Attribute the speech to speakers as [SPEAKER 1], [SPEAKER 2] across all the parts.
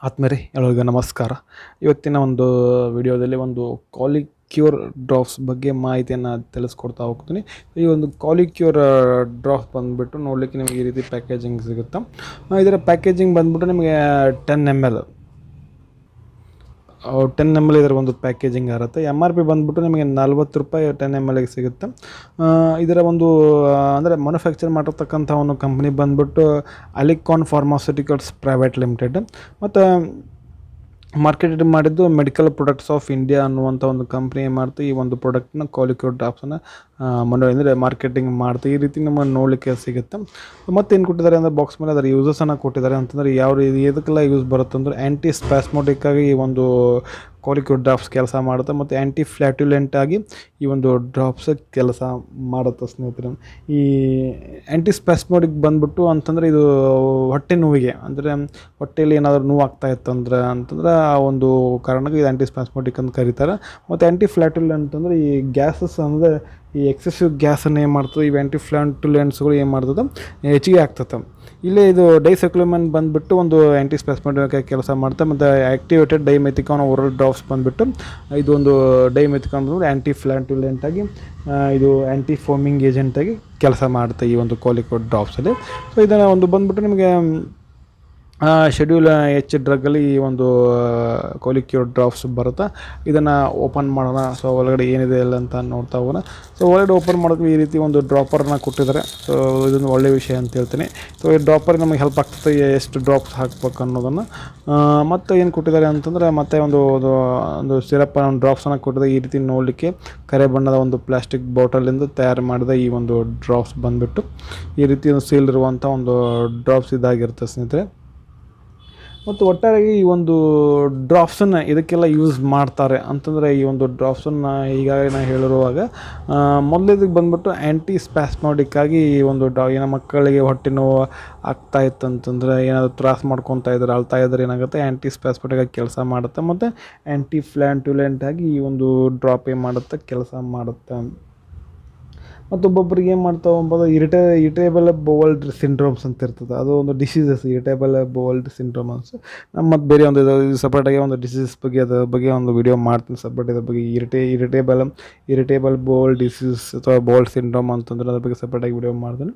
[SPEAKER 1] ಆತ್ಮೀಯರೇ ಎಲ್ಲರಿಗೂ ನಮಸ್ಕಾರ. ಇವತ್ತಿನ ಒಂದು ವಿಡಿಯೋದಲ್ಲಿ ಒಂದು ಕಾಲಿಕ್ಯೂರ್ ಡ್ರಾಪ್ಸ್ ಬಗ್ಗೆ ಮಾಹಿತಿಯನ್ನು ತಿಳಿಸ್ಕೊಡ್ತಾ ಹೋಗ್ತೀನಿ. ಈ ಒಂದು ಕಾಲಿಕ್ಯೂರ್ ಡ್ರಾಪ್ಸ್ ಬಂದುಬಿಟ್ಟು ನೋಡಲಿಕ್ಕೆ ನಿಮಗೆ ಈ ರೀತಿ ಪ್ಯಾಕೇಜಿಂಗ್ ಸಿಗುತ್ತೆ. ಇದರ ಪ್ಯಾಕೇಜಿಂಗ್ ಬಂದುಬಿಟ್ಟು ನಿಮಗೆ 10 ml ಇದರ ಒಂದು ಪ್ಯಾಕೇಜಿಂಗ್ ಇರುತ್ತೆ. MRP ಬಂದುಬಿಟ್ಟು ನಿಮಗೆ 40 ರೂಪಾಯಿ 10 ml ಸಿಗುತ್ತೆ. ಇದರ ಒಂದು ಅಂದರೆ ಮ್ಯಾನುಫ್ಯಾಕ್ಚರ್ ಮಾಡಿರ್ತಕ್ಕಂಥ ಒಂದು ಕಂಪ್ನಿ ಬಂದುಬಿಟ್ಟು ಅಲಿಕಾನ್ ಫಾರ್ಮಾಸ್ಯೂಟಿಕಲ್ಸ್ ಪ್ರೈವೇಟ್ ಲಿಮಿಟೆಡ್, ಮತ್ತು ಮಾರ್ಕೆಟೆಡ್ ಮಾಡಿದ್ದು ಮೆಡಿಕಲ್ ಪ್ರಾಡಕ್ಟ್ಸ್ ಆಫ್ ಇಂಡಿಯಾ ಅನ್ನುವಂಥ ಒಂದು ಕಂಪ್ನಿ ಮಾಡ್ತು ಈ ಒಂದು ಪ್ರಾಡಕ್ಟ್ನ ಕಾಲಿಕ್ಯೂರ್ ಡ್ರಾಪ್ಸನ್ನು ಅಂದರೆ ಮಾರ್ಕೆಟಿಂಗ್ ಮಾಡ್ತು. ಈ ರೀತಿ ನಮ್ಮ ನೋಡಲಿಕ್ಕೆ ಸಿಗುತ್ತೆ. ಮತ್ತೇನು ಕೊಟ್ಟಿದ್ದಾರೆ ಅಂದರೆ ಬಾಕ್ಸ್ ಮೇಲೆ ಅದರ ಯೂಸಸನ್ನು ಕೊಟ್ಟಿದ್ದಾರೆ. ಅಂತಂದರೆ ಯಾವ ರೀತಿ ಎದಕ್ಕೆಲ್ಲ ಯೂಸ್ ಬರುತ್ತೆ ಅಂದರೆ ಆ್ಯಂಟಿಸ್ಪ್ಯಾಸ್ಮೋಡಿಕ್ ಆಗಿ ಈ ಒಂದು ಕಾಲಿಕ್ಯೂರ್ ಡ್ರಾಪ್ಸ್ ಕೆಲಸ ಮಾಡುತ್ತೆ, ಮತ್ತು ಆ್ಯಂಟಿ ಫ್ಲ್ಯಾಟ್ಯುಲೆಂಟ್ ಆಗಿ ಈ ಒಂದು ಡ್ರಾಪ್ಸ್ ಕೆಲಸ ಮಾಡುತ್ತೆ ಸ್ನೇಹಿತರೆ. ಈ ಆ್ಯಂಟಿಸ್ಪ್ಯಾಸ್ಮೋಡಿಕ್ ಬಂದ್ಬಿಟ್ಟು ಅಂತಂದರೆ ಇದು ಹೊಟ್ಟೆ ನೋವಿಗೆ, ಅಂದರೆ ಹೊಟ್ಟೆಯಲ್ಲಿ ಏನಾದರೂ ನೋವು ಆಗ್ತಾ ಇತ್ತಂದ್ರೆ ಆ ಒಂದು ಕಾರಣಕ್ಕೆ ಇದು ಆ್ಯಂಟಿಸ್ಪ್ಯಾಸ್ಮೋಡಿಕ್ ಅಂತ ಕರೀತಾರೆ. ಮತ್ತು ಆ್ಯಂಟಿ ಫ್ಲ್ಯಾಟ್ಯುಲೆಂಟ್ ಅಂತಂದರೆ ಈ ಗ್ಯಾಸಸ್ ಅಂದರೆ ಈ ಎಕ್ಸೆಸಿವ್ ಗ್ಯಾಸನ್ನು ಏನು ಮಾಡ್ತದೆ, ಈ ಆ್ಯಂಟಿಫ್ಲ್ಯಾಟ್ಯುಲೆಂಟ್ಸ್ಗಳು ಏನು ಮಾಡ್ತದೆ, ಹೆಚ್ಚಿಗೆ ಆಗ್ತದೆ. ಇಲ್ಲೇ ಇದು ಡೈಸೈಕ್ಲೋಮೈನ್ ಬಂದುಬಿಟ್ಟು ಒಂದು ಆ್ಯಂಟಿಸ್ಪ್ಯಾಸ್ಮೋಡಿಕ್ ಕೆಲಸ ಮಾಡ್ತಾ, ಮತ್ತು ಆ್ಯಕ್ಟಿವೇಟೆಡ್ ಡೈಮೆಥಿಕಾನ್ ಓರಲ್ ಡ್ರಾಪ್ಸ್ ಬಂದುಬಿಟ್ಟು ಇದು ಒಂದು ಡೈಮೆಥಿಕಾನ್ ಬಂದು ಆ್ಯಂಟಿ ಫ್ಲ್ಯಾಟ್ಯುಲೆಂಟ್ ಆಗಿ ಇದು ಆ್ಯಂಟಿ ಫೋಮಿಂಗ್ ಏಜೆಂಟಾಗಿ ಕೆಲಸ ಮಾಡುತ್ತೆ ಈ ಒಂದು ಕಾಲಿಕ್ಯೂರ್ ಡ್ರಾಪ್ಸಲ್ಲಿ. ಸೊ ಇದನ್ನು ಒಂದು ಬಂದುಬಿಟ್ಟು ನಿಮಗೆ ಶೆಡ್ಯೂಲ್ H ಡ್ರಗ್ಗಲ್ಲಿ ಈ ಒಂದು ಕಾಲಿಕ್ಯೂರ್ ಡ್ರಾಪ್ಸ್ ಬರುತ್ತೆ. ಇದನ್ನು ಓಪನ್ ಮಾಡೋಣ. ಸೊ ಒಳಗಡೆ ಏನಿದೆ ಇಲ್ಲ ಅಂತ ನೋಡ್ತಾ ಹೋಗೋಣ. ಸೊ ಒಳಗಡೆ ಓಪನ್ ಮಾಡೋಕ್ಕೆ ಈ ರೀತಿ ಒಂದು ಡ್ರಾಪರ್ನ ಕೊಟ್ಟಿದ್ದಾರೆ. ಸೊ ಇದೊಂದು ಒಳ್ಳೆಯ ವಿಷಯ ಅಂತ ಹೇಳ್ತೀನಿ. ಸೊ ಈ ಡ್ರಾಪರ್ ನಮಗೆ ಹೆಲ್ಪ್ ಆಗ್ತದೆ ಎಷ್ಟು ಡ್ರಾಪ್ಸ್ ಹಾಕ್ಬೇಕು ಅನ್ನೋದನ್ನು. ಮತ್ತು ಏನು ಕೊಟ್ಟಿದ್ದಾರೆ ಅಂತಂದರೆ ಮತ್ತೆ ಒಂದು ಸಿರಪ್ ಒಂದು ಡ್ರಾಪ್ಸನ್ನು ಕೊಟ್ಟಿದೆ. ಈ ರೀತಿ ನೋಡಲಿಕ್ಕೆ ಕರೆ ಬಣ್ಣದ ಒಂದು ಪ್ಲಾಸ್ಟಿಕ್ ಬಾಟಲಿಂದ ತಯಾರು ಮಾಡಿದ ಈ ಒಂದು ಡ್ರಾಪ್ಸ್ ಬಂದುಬಿಟ್ಟು ಈ ರೀತಿ ಒಂದು ಸೀಲ್ ಇರುವಂಥ ಒಂದು ಡ್ರಾಪ್ಸ್ ಇದಾಗಿರುತ್ತೆ ಸ್ನೇಹಿತರೆ. ಮತ್ತು ಒಟ್ಟಾರೆಯಾಗಿ ಈ ಒಂದು ಡ್ರಾಪ್ಸನ್ನು ಇದಕ್ಕೆಲ್ಲ ಯೂಸ್ ಮಾಡ್ತಾರೆ ಅಂತಂದರೆ ಈ ಒಂದು ಡ್ರಾಪ್ಸನ್ನು ಈಗಾಗಲೇ ನಾನು ಹೇಳಿರುವಾಗ ಮೊದಲೇದಕ್ಕೆ ಬಂದುಬಿಟ್ಟು ಆ್ಯಂಟಿಸ್ಪ್ಯಾಸ್ಮೋಡಿಕ್ ಆಗಿ ಈ ಒಂದು ಏನೋ ಮಕ್ಕಳಿಗೆ ಹೊಟ್ಟೆ ನೋವು ಆಗ್ತಾ ಇತ್ತು ಅಂತಂದರೆ, ಏನಾದರೂ ತ್ರಾಸ ಮಾಡ್ಕೊತಾ ಇದ್ದಾರೆ, ಅಳ್ತಾ ಇದ್ದಾರೆ, ಏನಾಗುತ್ತೆ ಆ್ಯಂಟಿಸ್ಪ್ಯಾಸ್ಮೋಡಿಕ್ ಆಗಿ ಕೆಲಸ ಮಾಡುತ್ತೆ, ಮತ್ತು ಆ್ಯಂಟಿ ಫ್ಲ್ಯಾಟ್ಯುಲೆಂಟ್ ಆಗಿ ಈ ಒಂದು ಡ್ರಾಪ್ ಏನು ಮಾಡುತ್ತೆ ಕೆಲಸ ಮಾಡುತ್ತೆ. ಮತ್ತು ಒಬ್ಬೊಬ್ಬರಿಗೆ ಏನು ಮಾಡ್ತಾವೆ ಅಂಬೋದು ಇರಿಟೇಬಲ್ ಬೌಲ್ ಸಿಂಡ್ರೋಮ್ಸ್ ಅಂತ ಇರ್ತದೆ. ಅದು ಒಂದು ಡಿಸೀಸಸ್, ಇರಿಟೇಬಲ್ ಬೌಲ್ ಸಿಂಡ್ರೋಮ್ಸ್. ನಮ್ಮ ಮತ್ತು ಬೇರೆ ಒಂದು ಸಪ್ರೇಟಾಗಿ ಒಂದು ಡಿಸೀಸ್ ಬಗ್ಗೆ ಅದ್ರ ಬಗ್ಗೆ ಒಂದು ವಿಡಿಯೋ ಮಾಡ್ತೀನಿ ಸಪ್ರೇಟ್. ಇದ್ರ ಬಗ್ಗೆ ಇರಿಟೇಬಲ್ ಬೌಲ್ ಡಿಸೀಸ್ ಅಥವಾ ಬೌಲ್ ಸಿಂಡ್ರೋಮ್ ಅಂತಂದ್ರೆ ಅದ್ರ ಬಗ್ಗೆ ಸಪ್ರೇಟಾಗಿ ವಿಡಿಯೋ ಮಾಡ್ತೀನಿ.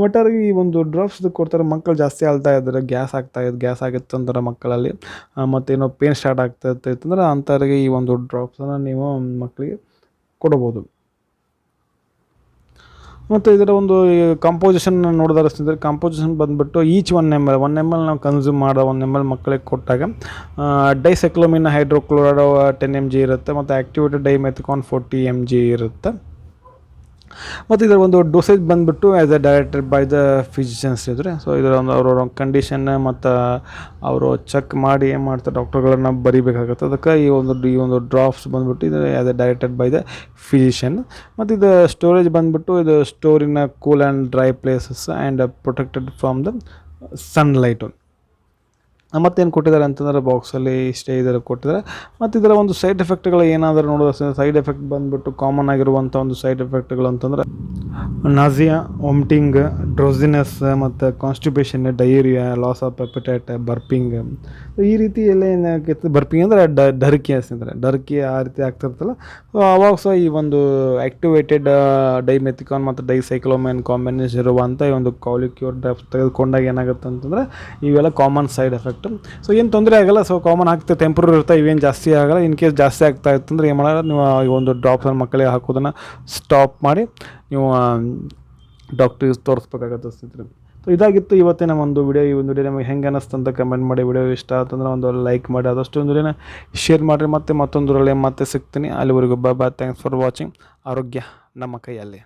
[SPEAKER 1] ಒಟ್ಟಾಗಿ ಈ ಒಂದು ಡ್ರಾಪ್ಸ್ ಕೊಡ್ತಾರೆ. ಮಕ್ಕಳು ಜಾಸ್ತಿ ಅಳ್ತಾ ಇದ್ದಾರೆ, ಗ್ಯಾಸ್ ಆಗಿತ್ತು ಅಂದ್ರೆ ಮಕ್ಕಳಲ್ಲಿ, ಮತ್ತೇನೋ ಪೇನ್ ಸ್ಟಾರ್ಟ್ ಆಗ್ತಾ ಇತ್ತಂದ್ರೆ ಅಂಥವ್ರಿಗೆ ಈ ಒಂದು ಡ್ರಾಪ್ಸನ್ನು ನೀವು ಮಕ್ಕಳಿಗೆ ಕೊಡ್ಬೋದು. ಮತ್ತು ಇದರ ಒಂದು ಕಂಪೋಸಿಷನ್ ನೋಡಿದ್ರೆ ಸ್ನೇಹಿತರೆ, ಕಂಪೋಸಿಷನ್ ಬಂದುಬಿಟ್ಟು ಈಚ್ 1 ml ನಾವು ಕನ್ಸ್ಯೂಮ್ ಮಾಡೋ 1 ml ಮಕ್ಕಳಿಗೆ ಕೊಟ್ಟಾಗ ಡೈಸೈಕ್ಲೋಮಿನ್ ಹೈಡ್ರೋಕ್ಲೋರೈಡ್ 10 mg ಇರುತ್ತೆ, ಮತ್ತು ಆ್ಯಕ್ಟಿವೇಟೆಡ್ ಡೈಮೆಥಿಕಾನ್ 40 mg ಇರುತ್ತೆ. ಮತ್ತು ಇದರ ಒಂದು ಡೋಸೇಜ್ ಬಂದುಬಿಟ್ಟು as A directed by the physicians ಇದ್ದರೆ. ಸೊ ಇದರ ಒಂದು ಅವರ ಕಂಡೀಷನ್ ಮತ್ತು ಅವರು ಚೆಕ್ ಮಾಡಿ ಏನು ಮಾಡ್ತಾರೆ ಡಾಕ್ಟರ್ಗಳನ್ನು ಬರೀಬೇಕಾಗುತ್ತೆ. ಅದಕ್ಕೆ ಈ ಒಂದು ಡ್ರಾಪ್ಸ್ ಬಂದುಬಿಟ್ಟು ಇದು as A directed by the physician. ಮತ್ತು ಇದು ಸ್ಟೋರೇಜ್ ಬಂದುಬಿಟ್ಟು ಇದು store in cool and dry places and protected from the sunlight. ಮತ್ತೇನು ಕೊಟ್ಟಿದ್ದಾರೆ ಅಂತಂದರೆ ಬಾಕ್ಸಲ್ಲಿ ಇಷ್ಟೇ ಇದರ ಕೊಟ್ಟಿದ್ದಾರೆ. ಮತ್ತು ಇದರ ಒಂದು ಸೈಡ್ ಎಫೆಕ್ಟ್ಗಳು ಏನಾದರೂ ನೋಡೋದು, ಸೈಡ್ ಎಫೆಕ್ಟ್ ಬಂದುಬಿಟ್ಟು ಕಾಮನ್ ಆಗಿರುವಂಥ ಒಂದು ಸೈಡ್ ಎಫೆಕ್ಟ್ಗಳು ಅಂತಂದರೆ ನಾಸಿಯಾ, ವಾಮಿಟಿಂಗ್, ಡ್ರೌಸಿನೆಸ್, ಮತ್ತು constipation, diarrhoea, loss of appetite, burping. ಈ ರೀತಿ ಎಲ್ಲ ಏನಾಗುತ್ತೆ, ಬರ್ಪಿಂಗ್ ಅಂದರೆ ಡರ್ಕಿ ಅಂತಂದರೆ ಡರ್ಕಿ ಆ ರೀತಿ ಆಗ್ತಿರ್ತಲ್ಲ. ಸೊ ಆವಾಗ ಸಹ ಈ ಒಂದು ಆ್ಯಕ್ಟಿವೇಟೆಡ್ ಡೈಮೆಥಿಕಾನ್ ಮತ್ತು ಡೈಸೈಕ್ಲೋಮೈನ್ ಕಾಂಬಿನೇಷನ್ ಇರುವಂಥ ಈ ಒಂದು ಕಾಲಿಕ್ಯೂರ್ ಡ್ರಾಪ್ಸ್ ತೆಗೆದುಕೊಂಡಾಗ ಏನಾಗುತ್ತೆ ಅಂತಂದರೆ ಇವೆಲ್ಲ ಕಾಮನ್ ಸೈಡ್ ಎಫೆಕ್ಟ್. ಸೊ ಏನು ತೊಂದರೆ ಆಗಲ್ಲ. ಸೊ ಕಾಮನ್ ಆಗ್ತದೆ, ಟೆಂಪ್ರರಿ ಇರ್ತಾ, ಇವೇನು ಜಾಸ್ತಿ ಆಗಲ್ಲ. ಇನ್ ಕೇಸ್ ಜಾಸ್ತಿ ಆಗ್ತಾ ಇತ್ತು ಅಂದರೆ ಏನು ಮಾಡೋದು, ನೀವು ಈ ಒಂದು ಡ್ರಾಪ್ಸನ್ನು ಮಕ್ಕಳಿಗೆ ಹಾಕೋದನ್ನು ಸ್ಟಾಪ್ ಮಾಡಿ ನೀವು ಡಾಕ್ಟ್ರಿಗೆ ತೋರಿಸ್ಬೇಕಾಗತ್ತೆ ಸ್ನೇಹಿತರೆ. ಸೊ ಇದಾಗಿತ್ತು ಇವತ್ತಿನ ಒಂದು ವಿಡಿಯೋ. ಈ ಒಂದು ವಿಡಿಯೋ ನಿಮಗೆ ಹೆಂಗೆ ಅನ್ನಿಸ್ತು ಅಂತ ಕಮೆಂಟ್ ಮಾಡಿ. ವಿಡಿಯೋ ಇಷ್ಟ ಆಯ್ತಂದ್ರೆ ಒಂದು ಲೈಕ್ ಮಾಡಿ, ಆದಷ್ಟು ಒಂದು ವಿಡಿಯೋನ ಶೇರ್ ಮಾಡಿರಿ. ಮತ್ತೊಂದರಲ್ಲಿ ಮತ್ತೆ ಸಿಗ್ತೀನಿ. ಅಲ್ಲಿವರೆಗೂ ಬಾಯ್. Thanks for watching. ಆರೋಗ್ಯ ನಮ್ಮ ಕೈಯಲ್ಲಿ.